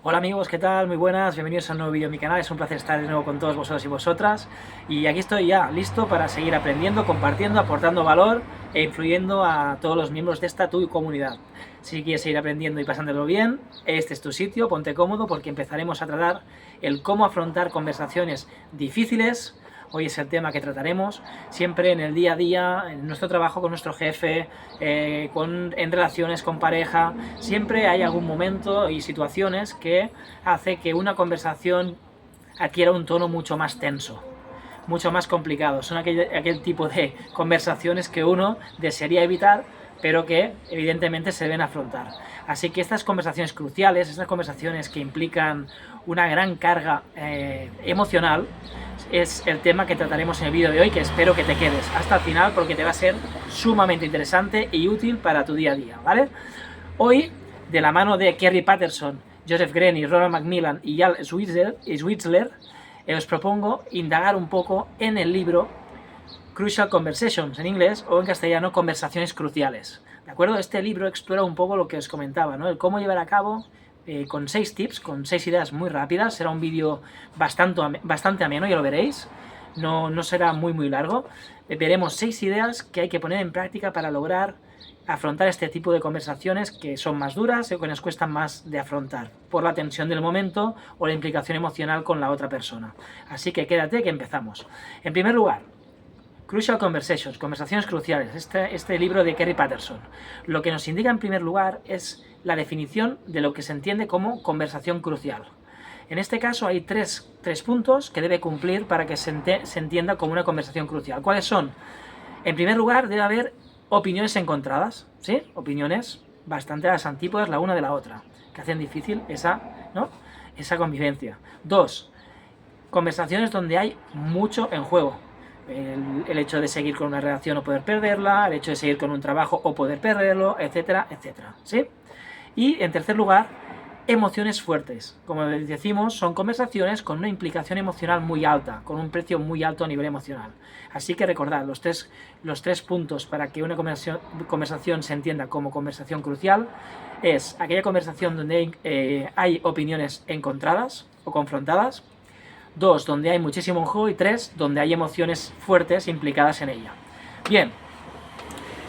Hola amigos, ¿qué tal? Muy buenas, bienvenidos a un nuevo vídeo en mi canal, es un placer estar de nuevo con todos vosotros y vosotras y aquí estoy ya, listo para seguir aprendiendo, compartiendo, aportando valor e influyendo a todos los miembros de esta tu comunidad. Si quieres seguir aprendiendo y pasándolo bien, este es tu sitio, ponte cómodo porque empezaremos a tratar el cómo afrontar conversaciones difíciles. Hoy es el tema que trataremos, siempre en el día a día, en nuestro trabajo con nuestro jefe, en relaciones con pareja, siempre hay algún momento y situaciones que hace que una conversación adquiera un tono mucho más tenso, mucho más complicado. Son aquel tipo de conversaciones que uno desearía evitar, pero que evidentemente se deben afrontar. Así que estas conversaciones cruciales, estas conversaciones que implican una gran carga emocional, es el tema que trataremos en el vídeo de hoy, que espero que te quedes hasta el final porque te va a ser sumamente interesante y útil para tu día a día, ¿vale? Hoy, de la mano de Kerry Patterson, Joseph Grenny, Ronald Macmillan y Yal Switzler, os propongo indagar un poco en el libro Crucial Conversations, en inglés, o en castellano, Conversaciones Cruciales. ¿De acuerdo? Este libro explora un poco lo que os comentaba, ¿no? El cómo llevar a cabo con 6 tips, con 6 ideas muy rápidas. Será un vídeo bastante ameno, ya lo veréis. No será muy largo. Veremos 6 ideas que hay que poner en práctica para lograr afrontar este tipo de conversaciones que son más duras o que nos cuestan más de afrontar por la tensión del momento o la implicación emocional con la otra persona. Así que quédate que empezamos. En primer lugar, Crucial Conversations, conversaciones cruciales, este libro de Kerry Patterson. Lo que nos indica en primer lugar es la definición de lo que se entiende como conversación crucial. En este caso hay tres puntos que debe cumplir para que se entienda como una conversación crucial. ¿Cuáles son? En primer lugar, debe haber opiniones encontradas, ¿sí? Opiniones bastante a las antípodas la una de la otra, que hacen difícil esa convivencia. 2. Conversaciones donde hay mucho en juego. El hecho de seguir con una relación o poder perderla, el hecho de seguir con un trabajo o poder perderlo, etcétera, etcétera, ¿sí? Y en tercer lugar, emociones fuertes. Como decimos, son conversaciones con una implicación emocional muy alta, con un precio muy alto a nivel emocional. Así que recordad, los tres puntos para que una conversación se entienda como conversación crucial es aquella conversación donde hay opiniones encontradas o confrontadas. 2, donde hay muchísimo en juego. Y 3, donde hay emociones fuertes implicadas en ella. Bien,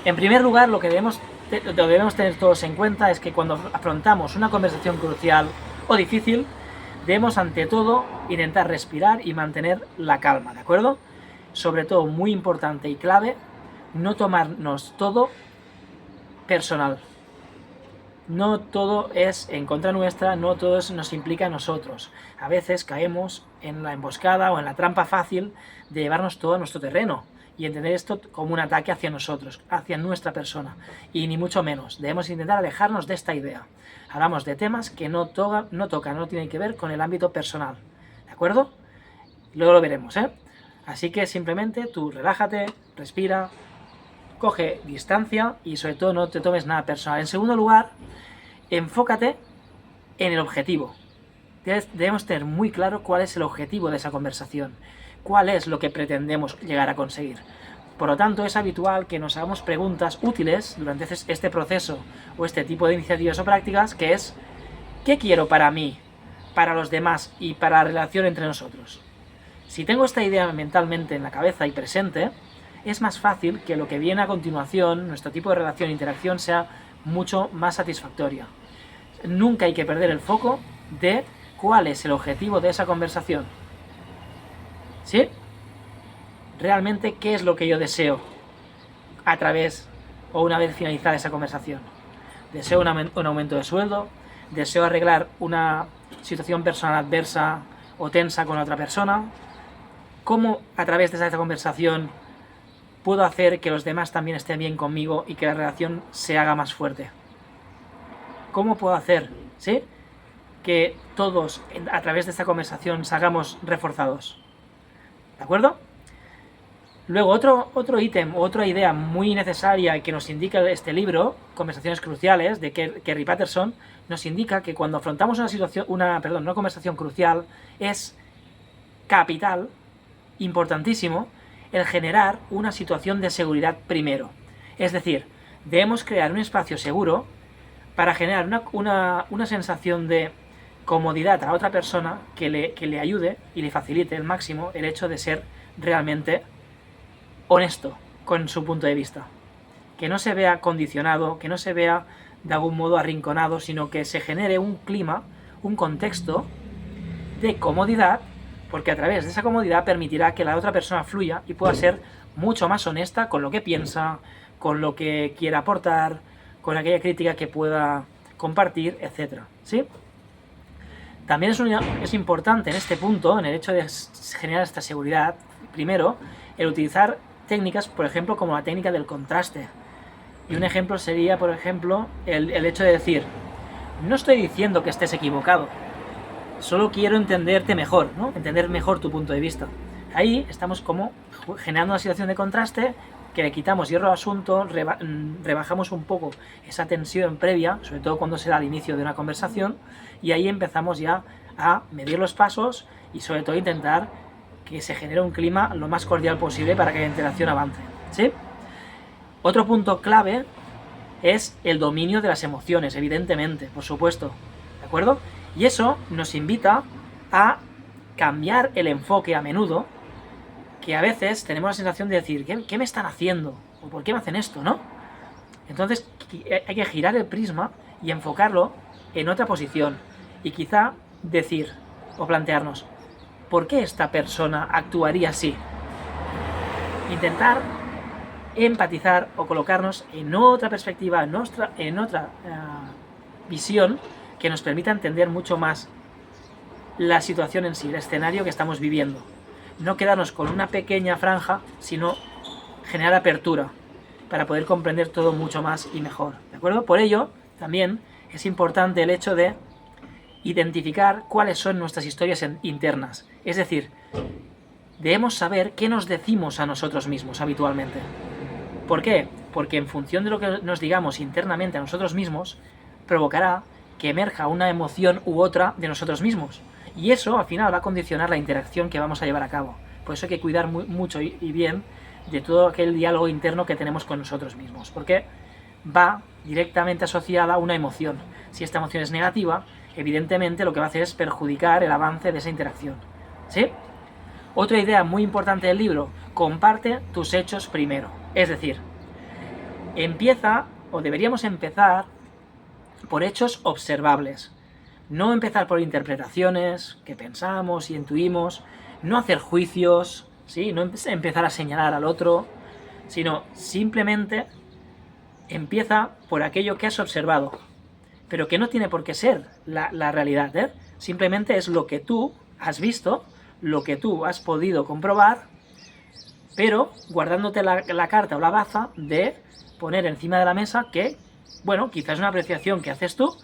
en primer lugar, lo que debemos tener todos en cuenta es que cuando afrontamos una conversación crucial o difícil, debemos ante todo intentar respirar y mantener la calma, ¿de acuerdo? Sobre todo, muy importante y clave, no tomarnos todo personal. No todo es en contra nuestra, no todo nos implica a nosotros. A veces caemos en la emboscada o en la trampa fácil de llevarnos todo a nuestro terreno y entender esto como un ataque hacia nosotros, hacia nuestra persona. Y ni mucho menos. Debemos intentar alejarnos de esta idea. Hablamos de temas que no tienen que ver con el ámbito personal. ¿De acuerdo? Luego lo veremos, ¿eh? Así que simplemente tú relájate, respira, coge distancia y sobre todo no te tomes nada personal. En segundo lugar, enfócate en el objetivo. Debemos tener muy claro cuál es el objetivo de esa conversación, cuál es lo que pretendemos llegar a conseguir. Por lo tanto, es habitual que nos hagamos preguntas útiles durante este proceso o este tipo de iniciativas o prácticas, que es ¿qué quiero para mí, para los demás y para la relación entre nosotros? Si tengo esta idea mentalmente en la cabeza y presente, es más fácil que lo que viene a continuación, nuestro tipo de relación e interacción, sea mucho más satisfactoria. Nunca hay que perder el foco de cuál es el objetivo de esa conversación. ¿Sí? Realmente, ¿qué es lo que yo deseo a través o una vez finalizada esa conversación? ¿Deseo un aumento de sueldo? ¿Deseo arreglar una situación personal adversa o tensa con otra persona? ¿Cómo a través de esa conversación puedo hacer que los demás también estén bien conmigo y que la relación se haga más fuerte? ¿Cómo puedo hacer, ¿sí?, que todos a través de esta conversación salgamos reforzados? ¿De acuerdo? Luego, otro ítem, otra idea muy necesaria que nos indica este libro, Conversaciones Cruciales, de Kerry Patterson, nos indica que cuando afrontamos una conversación crucial, es capital, importantísimo, el generar una situación de seguridad primero. Es decir, debemos crear un espacio seguro para generar una sensación de comodidad a la otra persona que le ayude y le facilite al máximo el hecho de ser realmente honesto con su punto de vista. Que no se vea condicionado, que no se vea de algún modo arrinconado, sino que se genere un clima, un contexto de comodidad, porque a través de esa comodidad permitirá que la otra persona fluya y pueda ser mucho más honesta con lo que piensa, con lo que quiera aportar, con aquella crítica que pueda compartir, etc. ¿Sí? También es importante en este punto, en el hecho de generar esta seguridad, primero, el utilizar técnicas, por ejemplo, como la técnica del contraste. Y un ejemplo sería, por ejemplo, el hecho de decir, no estoy diciendo que estés equivocado, solo quiero entenderte mejor, ¿no? Entender mejor tu punto de vista. Ahí estamos como generando una situación de contraste que le quitamos hierro al asunto, rebajamos un poco esa tensión previa, sobre todo cuando se da al inicio de una conversación, y ahí empezamos ya a medir los pasos y sobre todo intentar que se genere un clima lo más cordial posible para que la interacción avance, ¿sí? Otro punto clave es el dominio de las emociones, evidentemente, por supuesto, ¿de acuerdo? Y eso nos invita a cambiar el enfoque a menudo, que a veces tenemos la sensación de decir, ¿qué me están haciendo? ¿O por qué me hacen esto, no? Entonces hay que girar el prisma y enfocarlo en otra posición. Y quizá decir o plantearnos, ¿por qué esta persona actuaría así? Intentar empatizar o colocarnos en otra perspectiva, en otra visión que nos permita entender mucho más la situación en sí, el escenario que estamos viviendo. No quedarnos con una pequeña franja, sino generar apertura para poder comprender todo mucho más y mejor, ¿de acuerdo? Por ello, también es importante el hecho de identificar cuáles son nuestras historias internas. Es decir, debemos saber qué nos decimos a nosotros mismos habitualmente. ¿Por qué? Porque en función de lo que nos digamos internamente a nosotros mismos, provocará que emerja una emoción u otra de nosotros mismos. Y eso al final va a condicionar la interacción que vamos a llevar a cabo. Por eso hay que cuidar mucho y bien de todo aquel diálogo interno que tenemos con nosotros mismos. Porque va directamente asociada a una emoción. Si esta emoción es negativa, evidentemente lo que va a hacer es perjudicar el avance de esa interacción. ¿Sí? Otra idea muy importante del libro, comparte tus hechos primero. Es decir, empieza, o deberíamos empezar, por hechos observables. No empezar por interpretaciones que pensamos y intuimos, no hacer juicios, ¿sí? No empezar a señalar al otro, sino simplemente empieza por aquello que has observado, pero que no tiene por qué ser la realidad, ¿eh? Simplemente es lo que tú has visto, lo que tú has podido comprobar, pero guardándote la carta o la baza de poner encima de la mesa que, bueno, quizás es una apreciación que haces tú,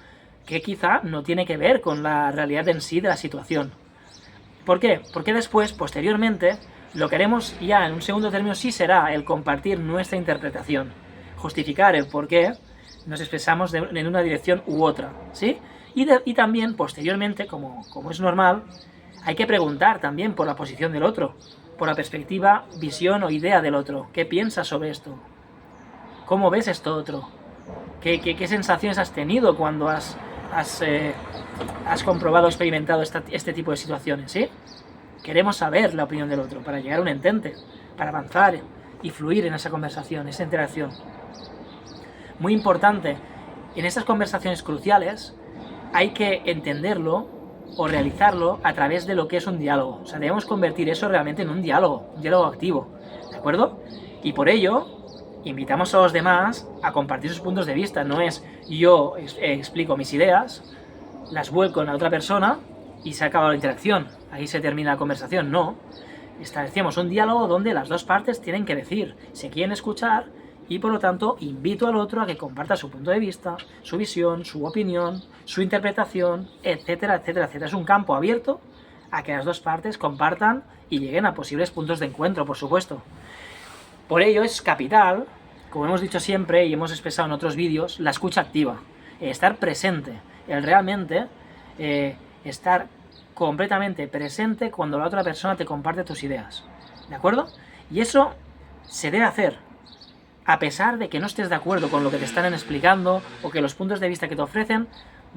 que quizá no tiene que ver con la realidad en sí de la situación. ¿Por qué? Porque después, posteriormente, lo que haremos ya en un segundo término sí será el compartir nuestra interpretación, justificar el por qué nos expresamos en una dirección u otra, ¿sí? Y también, posteriormente, como es normal, hay que preguntar también por la posición del otro, por la perspectiva, visión o idea del otro. ¿Qué piensas sobre esto? ¿Cómo ves esto otro? ¿Qué sensaciones has tenido cuando has comprobado o experimentado este tipo de situaciones, ¿sí? Queremos saber la opinión del otro para llegar a un entente, para avanzar y fluir en esa conversación, esa interacción. Muy importante, en estas conversaciones cruciales hay que entenderlo o realizarlo a través de lo que es un diálogo. O sea, debemos convertir eso realmente en un diálogo activo, ¿de acuerdo? Y por ello, invitamos a los demás a compartir sus puntos de vista. No es yo explico mis ideas, las vuelco en la otra persona y se acaba la interacción. Ahí se termina la conversación. No. Establecemos un diálogo donde las dos partes tienen que decir, se quieren escuchar y por lo tanto invito al otro a que comparta su punto de vista, su visión, su opinión, su interpretación, etcétera, etcétera, etcétera. Es un campo abierto a que las dos partes compartan y lleguen a posibles puntos de encuentro, por supuesto. Por ello es capital, como hemos dicho siempre y hemos expresado en otros vídeos, la escucha activa, estar presente, el realmente estar completamente presente cuando la otra persona te comparte tus ideas, ¿de acuerdo? Y eso se debe hacer, a pesar de que no estés de acuerdo con lo que te están explicando o que los puntos de vista que te ofrecen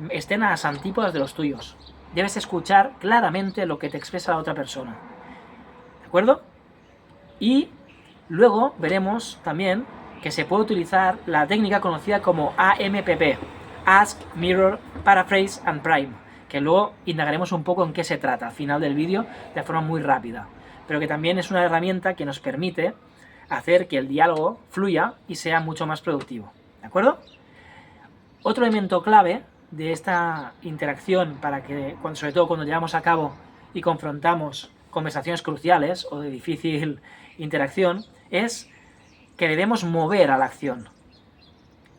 estén a las antípodas de los tuyos. debes escuchar claramente lo que te expresa la otra persona. ¿De acuerdo? Y luego veremos también que se puede utilizar la técnica conocida como AMPP, Ask, Mirror, Paraphrase and Prime, que luego indagaremos un poco en qué se trata al final del vídeo de forma muy rápida, pero que también es una herramienta que nos permite hacer que el diálogo fluya y sea mucho más productivo. ¿De acuerdo? Otro elemento clave de esta interacción, para que, sobre todo cuando llevamos a cabo y confrontamos conversaciones cruciales o de difícil interacción, es que debemos mover a la acción.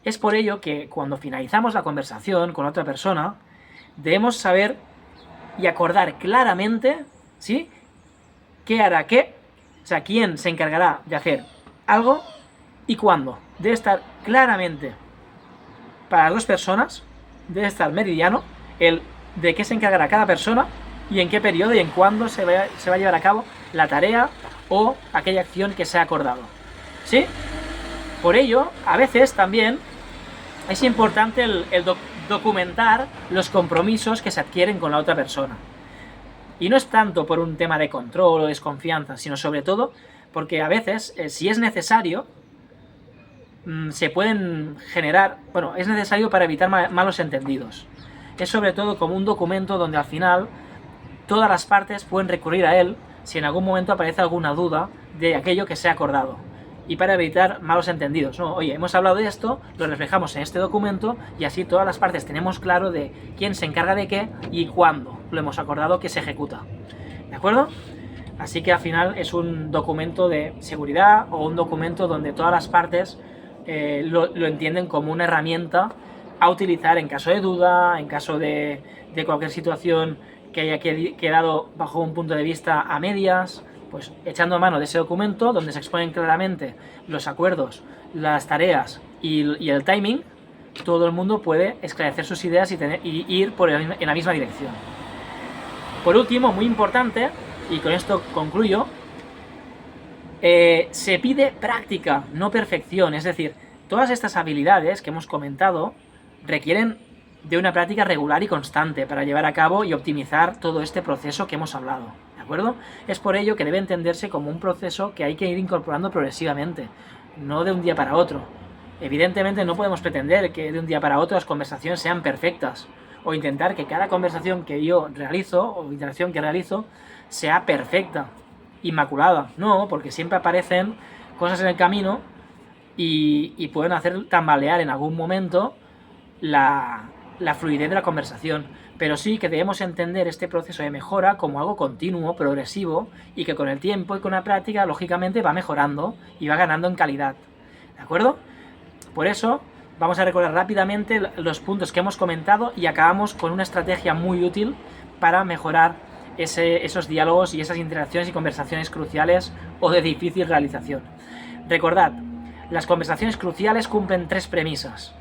Es por ello que cuando finalizamos la conversación con otra persona, debemos saber y acordar claramente, ¿sí?, qué hará qué, o sea, quién se encargará de hacer algo y cuándo. Debe estar claramente para las dos personas, debe estar meridiano el de qué se encargará cada persona y en qué periodo y en cuándo se va a llevar a cabo la tarea o aquella acción que se ha acordado. ¿Sí? Por ello, a veces también es importante el documentar los compromisos que se adquieren con la otra persona. Y no es tanto por un tema de control o desconfianza, sino sobre todo porque a veces, si es necesario, se pueden generar... Bueno, es necesario para evitar malos entendidos. Es sobre todo como un documento donde al final todas las partes pueden recurrir a él si en algún momento aparece alguna duda de aquello que se ha acordado. Y para evitar malos entendidos, ¿no? Oye, hemos hablado de esto, lo reflejamos en este documento y así todas las partes tenemos claro de quién se encarga de qué y cuándo lo hemos acordado que se ejecuta. ¿De acuerdo? Así que al final es un documento de seguridad o un documento donde todas las partes lo entienden como una herramienta a utilizar en caso de duda, en caso de cualquier situación que haya quedado bajo un punto de vista a medias. Pues echando mano de ese documento donde se exponen claramente los acuerdos, las tareas y el timing, todo el mundo puede esclarecer sus ideas y ir en la misma dirección. Por último, muy importante, y con esto concluyo, se pide práctica, no perfección. Es decir, todas estas habilidades que hemos comentado requieren de una práctica regular y constante para llevar a cabo y optimizar todo este proceso que hemos hablado. ¿De acuerdo? Es por ello que debe entenderse como un proceso que hay que ir incorporando progresivamente, no de un día para otro. Evidentemente no podemos pretender que de un día para otro las conversaciones sean perfectas, o intentar que cada conversación que yo realizo, o interacción que realizo, sea perfecta, inmaculada. No, porque siempre aparecen cosas en el camino y pueden hacer tambalear en algún momento la fluidez de la conversación. Pero sí que debemos entender este proceso de mejora como algo continuo, progresivo, y que con el tiempo y con la práctica, lógicamente, va mejorando y va ganando en calidad. ¿De acuerdo? Por eso, vamos a recordar rápidamente los puntos que hemos comentado y acabamos con una estrategia muy útil para mejorar esos diálogos y esas interacciones y conversaciones cruciales o de difícil realización. Recordad, las conversaciones cruciales cumplen 3 premisas.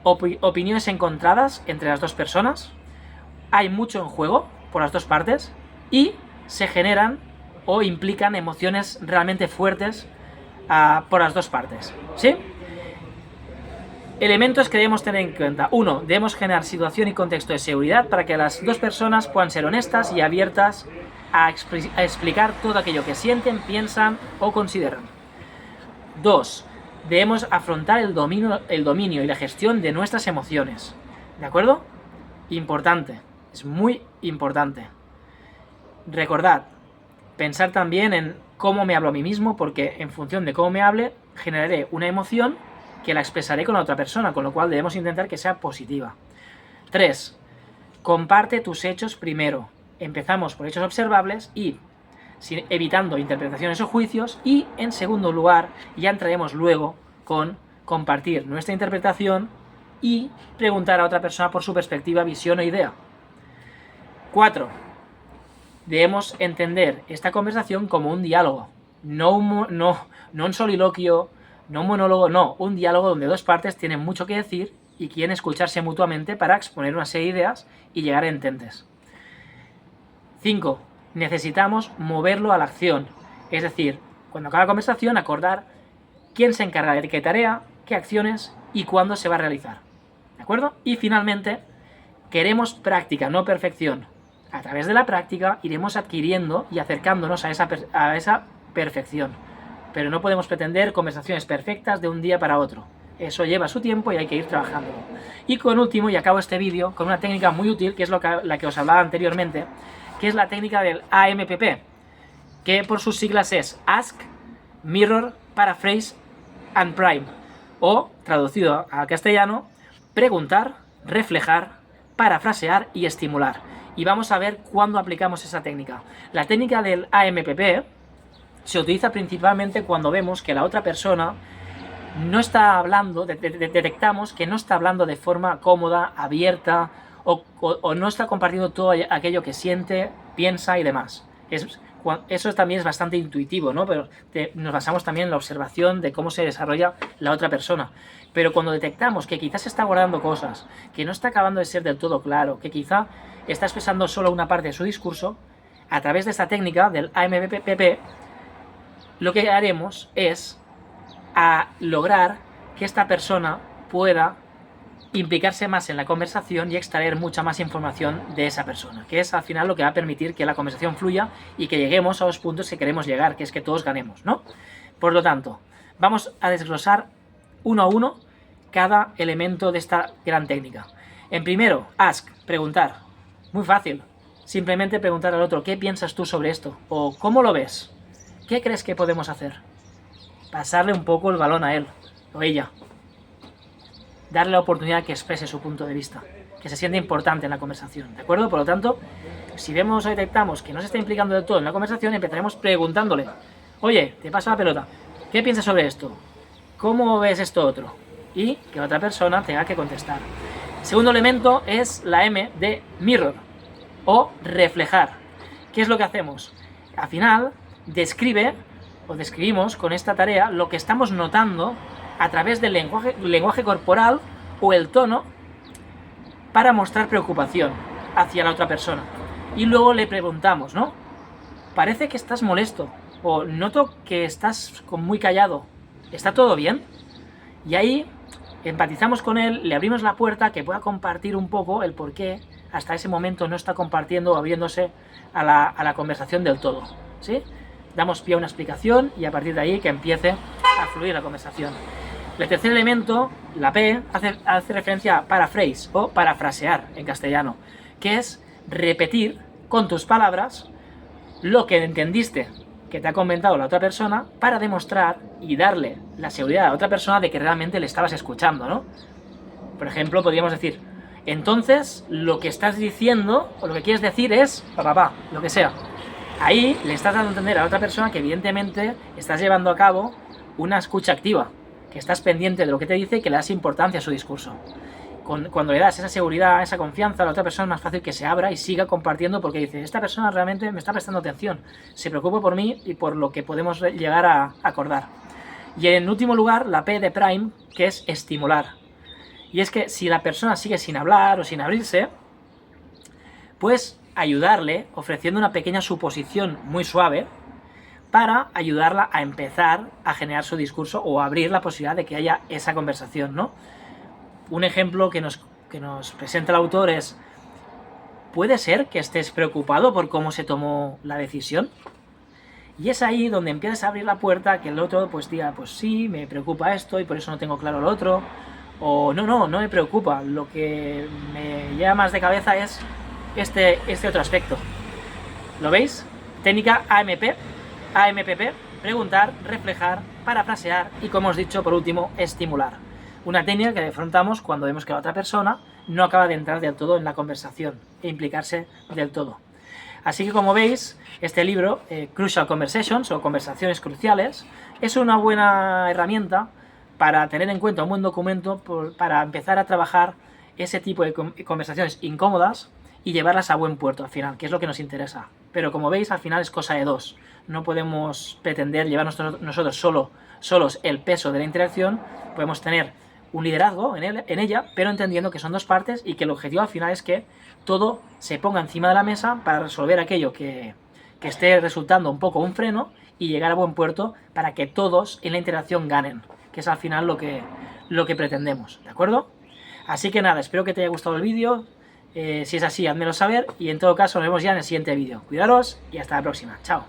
Opiniones encontradas entre las dos personas, hay mucho en juego por las dos partes y se generan o implican emociones realmente fuertes por las dos partes. ¿Sí? Elementos que debemos tener en cuenta. 1. Debemos generar situación y contexto de seguridad para que las dos personas puedan ser honestas y abiertas a explicar todo aquello que sienten, piensan o consideran. 2. Debemos afrontar el dominio y la gestión de nuestras emociones. ¿De acuerdo? Importante. Es muy importante. Recordad, pensar también en cómo me hablo a mí mismo, porque en función de cómo me hable, generaré una emoción que la expresaré con la otra persona, con lo cual debemos intentar que sea positiva. 3. Comparte tus hechos primero. Empezamos por hechos observables y evitando interpretaciones o juicios, y en segundo lugar ya entraremos luego con compartir nuestra interpretación y preguntar a otra persona por su perspectiva, visión o idea. 4. Debemos entender esta conversación como un diálogo, no un soliloquio, no un monólogo, no, un diálogo donde dos partes tienen mucho que decir y quieren escucharse mutuamente para exponer una serie de ideas y llegar a ententes. 5. Necesitamos moverlo a la acción, es decir, cuando acabe la conversación acordar quién se encarga de qué tarea, qué acciones y cuándo se va a realizar. ¿De acuerdo? Y finalmente, queremos práctica, no perfección. A través de la práctica iremos adquiriendo y acercándonos a esa perfección. Pero no podemos pretender conversaciones perfectas de un día para otro. Eso lleva su tiempo y hay que ir trabajándolo. Y con último, y acabo este vídeo con una técnica muy útil, que es la que os hablaba anteriormente, que es la técnica del AMPP, que por sus siglas es Ask, Mirror, Paraphrase and Prime, o, traducido al castellano, preguntar, reflejar, parafrasear y estimular. Y vamos a ver cuándo aplicamos esa técnica. La técnica del AMPP se utiliza principalmente cuando vemos que la otra persona no está hablando, detectamos que no está hablando de forma cómoda, abierta, o no está compartiendo todo aquello que siente, piensa y demás. Eso también es bastante intuitivo, ¿no? Pero nos basamos también en la observación de cómo se desarrolla la otra persona. Pero cuando detectamos que quizás está guardando cosas, que no está acabando de ser del todo claro, que quizá está expresando solo una parte de su discurso, a través de esta técnica del AMPP, lo que haremos es lograr que esta persona pueda implicarse más en la conversación y extraer mucha más información de esa persona, que es al final lo que va a permitir que la conversación fluya y que lleguemos a los puntos que queremos llegar, que es que todos ganemos, ¿no? Por lo tanto, vamos a desglosar uno a uno cada elemento de esta gran técnica. En primero, ask, preguntar. Muy fácil. Simplemente preguntar al otro, ¿qué piensas tú sobre esto? O ¿cómo lo ves? ¿Qué crees que podemos hacer? Pasarle un poco el balón a él o ella. Darle la oportunidad que exprese su punto de vista, que se siente importante en la conversación, ¿de acuerdo? Por lo tanto, si vemos o detectamos que no se está implicando del todo en la conversación, empezaremos preguntándole, oye, te paso la pelota, ¿qué piensas sobre esto? ¿Cómo ves esto otro? Y que otra persona tenga que contestar. Segundo elemento es la M de mirror, o reflejar. ¿Qué es lo que hacemos? Al final, describimos con esta tarea lo que estamos notando a través del lenguaje corporal o el tono para mostrar preocupación hacia la otra persona. Y luego le preguntamos, ¿no? Parece que estás molesto, o noto que estás muy callado. ¿Está todo bien? Y ahí empatizamos con él, le abrimos la puerta que pueda compartir un poco el por qué hasta ese momento no está compartiendo o abriéndose a la conversación del todo, ¿sí? Damos pie a una explicación y a partir de ahí que empiece a fluir la conversación. El tercer elemento, la P, hace referencia a paraphrase o parafrasear en castellano, que es repetir con tus palabras lo que entendiste que te ha comentado la otra persona para demostrar y darle la seguridad a la otra persona de que realmente le estabas escuchando, ¿no? Por ejemplo, podríamos decir, entonces lo que estás diciendo o lo que quieres decir es lo que sea. Ahí le estás dando a entender a la otra persona que evidentemente estás llevando a cabo una escucha activa, que estás pendiente de lo que te dice y que le das importancia a su discurso. Cuando le das esa seguridad, esa confianza a la otra persona, es más fácil que se abra y siga compartiendo porque dice, esta persona realmente me está prestando atención, se preocupa por mí y por lo que podemos llegar a acordar. Y en último lugar, la P de Prime, que es estimular. Y es que si la persona sigue sin hablar o sin abrirse, pues ayudarle ofreciendo una pequeña suposición muy suave para ayudarla a empezar a generar su discurso o abrir la posibilidad de que haya esa conversación, ¿no? Un ejemplo que nos presenta el autor es, ¿puede ser que estés preocupado por cómo se tomó la decisión? Y es ahí donde empiezas a abrir la puerta que el otro pues diga, pues sí, me preocupa esto y por eso no tengo claro lo otro, o no me preocupa, lo que me lleva más de cabeza es este otro aspecto. ¿Lo veis? Técnica AMPP, preguntar, reflejar, parafrasear y, como os he dicho, por último, estimular. Una técnica que afrontamos cuando vemos que la otra persona no acaba de entrar del todo en la conversación e implicarse del todo. Así que, como veis, este libro, Crucial Conversations o Conversaciones Cruciales, es una buena herramienta para tener en cuenta un buen documento para empezar a trabajar ese tipo de conversaciones incómodas y llevarlas a buen puerto al final, que es lo que nos interesa. Pero como veis, al final es cosa de dos. No podemos pretender llevarnos nosotros solos el peso de la interacción. Podemos tener un liderazgo en ella, pero entendiendo que son dos partes y que el objetivo al final es que todo se ponga encima de la mesa para resolver aquello que esté resultando un poco un freno y llegar a buen puerto para que todos en la interacción ganen, que es al final lo que pretendemos, ¿de acuerdo? Así que nada, espero que te haya gustado el vídeo, Si es así, házmelo saber y en todo caso nos vemos ya en el siguiente vídeo. Cuidaros y hasta la próxima. Chao.